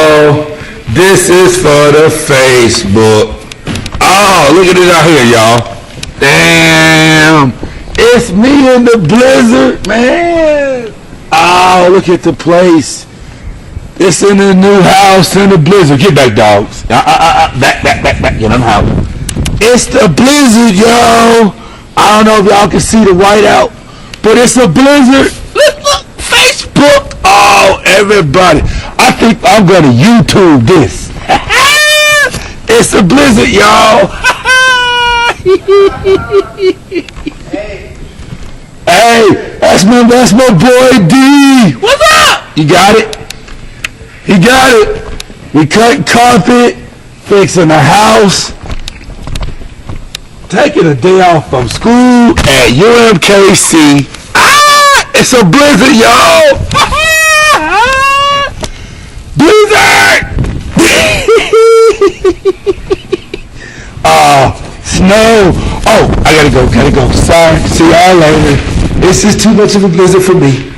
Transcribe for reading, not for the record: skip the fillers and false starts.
Uh-oh. This is for the Facebook. Oh, look at it out here, y'all. Damn. It's me in the blizzard, man. Oh, look at the place. It's in the new house in the blizzard. Get back, dogs. Back. Get in the house. It's the blizzard, yo. I don't know if y'all can see the whiteout, but it's a blizzard. Look, Facebook. Oh, everybody. I think I'm going to YouTube this. It's a blizzard, y'all. Hey, that's my boy D. What's up? You got it? He got it. We cut carpet, fixing the house, taking a day off from school at UMKC. It's a blizzard, y'all. Blizzard! Snow. Oh, I gotta go. Sorry. See y'all later. This is too much of a blizzard for me.